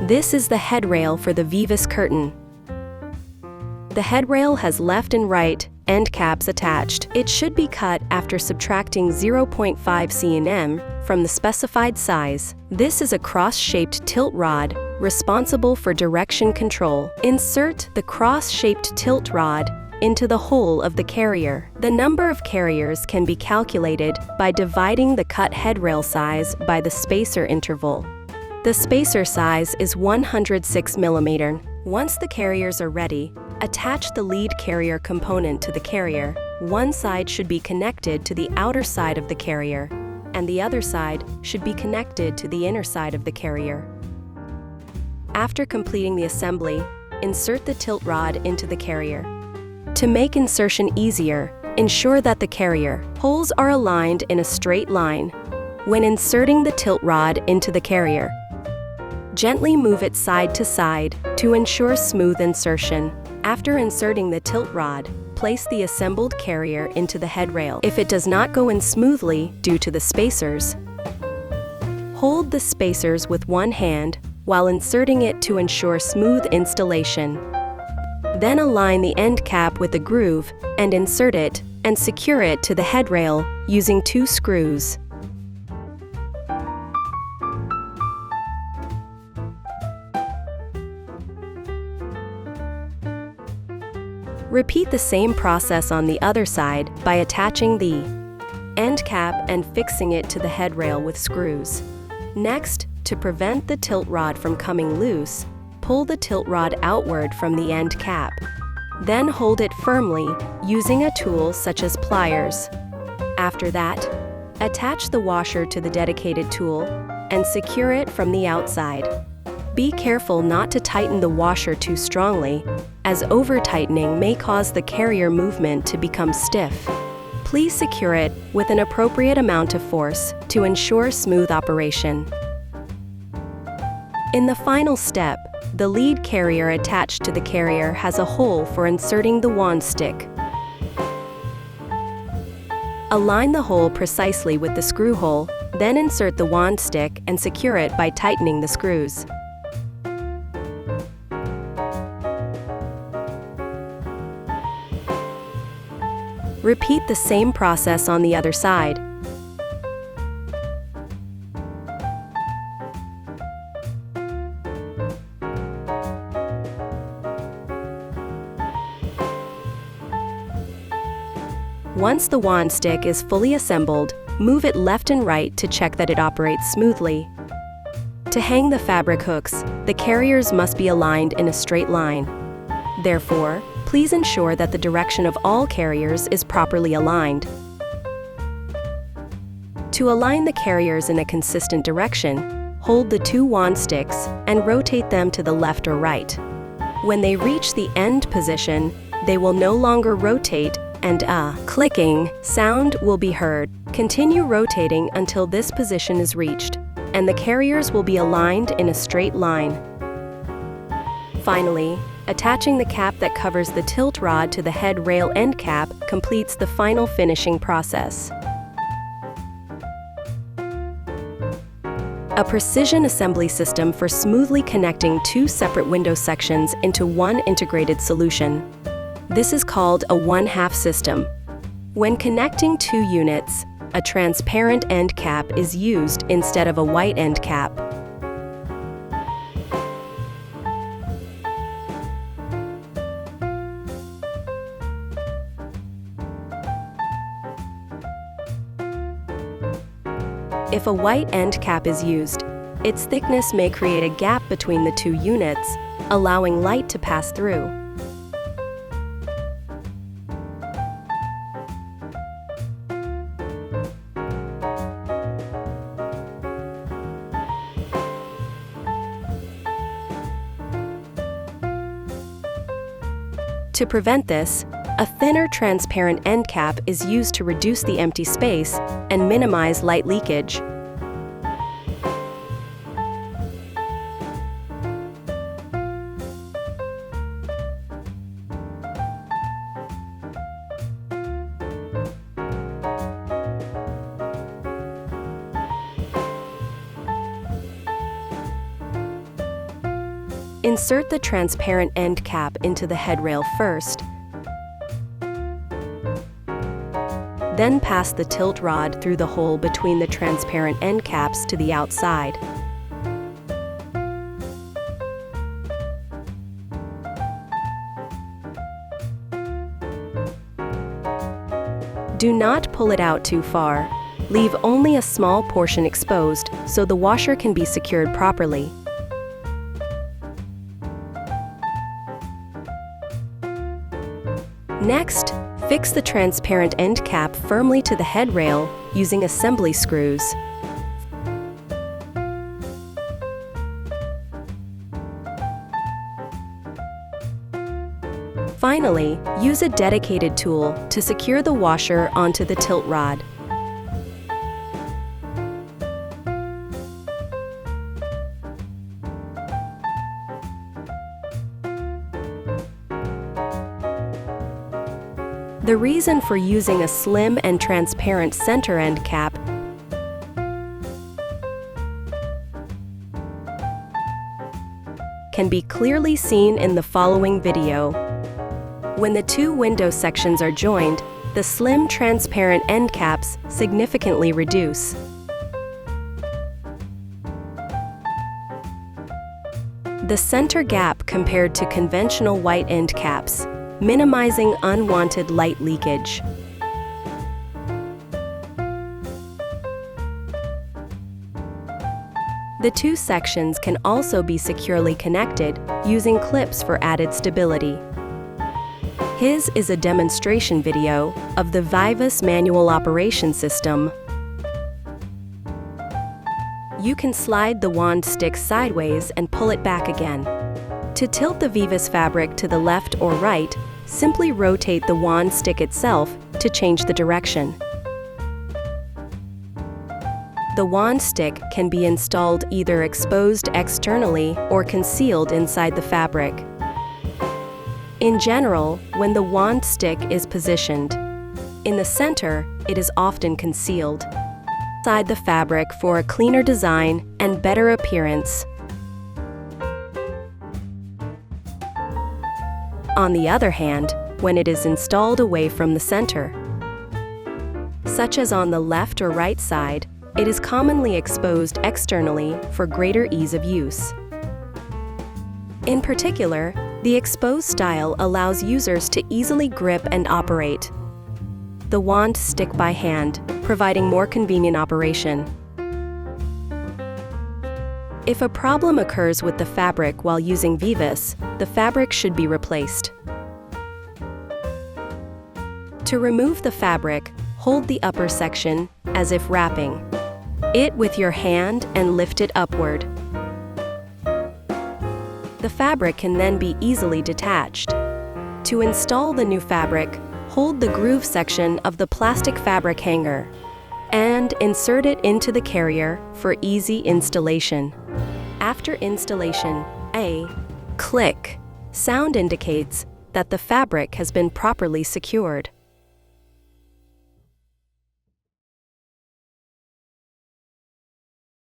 This is the headrail for the VIVUS curtain. The headrail has left and right end caps attached. It should be cut after subtracting 0.5 cm from the specified size. This is a cross-shaped tilt rod responsible for direction control. Insert the cross-shaped tilt rod into the hole of the carrier. The number of carriers can be calculated by dividing the cut headrail size by the spacer interval. The spacer size is 106 mm. Once the carriers are ready, attach the lead carrier component to the carrier. One side should be connected to the outer side of the carrier, and the other side should be connected to the inner side of the carrier. After completing the assembly, insert the tilt rod into the carrier. To make insertion easier, ensure that the carrier holes are aligned in a straight line. When inserting the tilt rod into the carrier, gently move it side to side to ensure smooth insertion. After inserting the tilt rod, place the assembled carrier into the headrail. If it does not go in smoothly due to the spacers, hold the spacers with one hand while inserting it to ensure smooth installation. Then align the end cap with the groove and insert it and secure it to the headrail using 2 screws. Repeat the same process on the other side by attaching the end cap and fixing it to the headrail with screws. Next, to prevent the tilt rod from coming loose, pull the tilt rod outward from the end cap. Then hold it firmly using a tool such as pliers. After that, attach the washer to the dedicated tool and secure it from the outside. Be careful not to tighten the washer too strongly, as over-tightening may cause the carrier movement to become stiff. Please secure it with an appropriate amount of force to ensure smooth operation. In the final step, the lead carrier attached to the carrier has a hole for inserting the wand stick. Align the hole precisely with the screw hole, then insert the wand stick and secure it by tightening the screws. Repeat the same process on the other side. Once the wand stick is fully assembled, move it left and right to check that it operates smoothly. To hang the fabric hooks, the carriers must be aligned in a straight line. Therefore, please ensure that the direction of all carriers is properly aligned. To align the carriers in a consistent direction, hold the 2 wand sticks and rotate them to the left or right. When they reach the end position, they will no longer rotate and a clicking sound will be heard. Continue rotating until this position is reached, and the carriers will be aligned in a straight line. Finally, attaching the cap that covers the tilt rod to the head rail end cap completes the final finishing process. A precision assembly system for smoothly connecting 2 separate window sections into one integrated solution. This is called a one-half system. When connecting 2 units, a transparent end cap is used instead of a white end cap. If a white end cap is used, its thickness may create a gap between the 2 units, allowing light to pass through. To prevent this, a thinner transparent end cap is used to reduce the empty space and minimize light leakage. Insert the transparent end cap into the headrail first, then pass the tilt rod through the hole between the transparent end caps to the outside. Do not pull it out too far. Leave only a small portion exposed so the washer can be secured properly. Next, fix the transparent end cap firmly to the headrail using assembly screws. Finally, use a dedicated tool to secure the washer onto the tilt rod. The reason for using a slim and transparent center end cap can be clearly seen in the following video. When the two window sections are joined, the slim transparent end caps significantly reduce. The center gap compared to conventional white end caps, minimizing unwanted light leakage. The two sections can also be securely connected using clips for added stability. His is a demonstration video of the VIVUS manual operation system. You can slide the wand stick sideways and pull it back again. To tilt the VIVUS fabric to the left or right, simply rotate the wand stick itself to change the direction. The wand stick can be installed either exposed externally or concealed inside the fabric. In general, when the wand stick is positioned in the center, it is often concealed inside the fabric for a cleaner design and better appearance. On the other hand, when it is installed away from the center, such as on the left or right side, it is commonly exposed externally for greater ease of use. In particular, the exposed style allows users to easily grip and operate the wand stick by hand, providing more convenient operation. If a problem occurs with the fabric while using VIVUS, the fabric should be replaced. To remove the fabric, hold the upper section as if wrapping it with your hand and lift it upward. The fabric can then be easily detached. To install the new fabric, hold the groove section of the plastic fabric hanger and insert it into the carrier for easy installation. After installation, a click sound indicates that the fabric has been properly secured.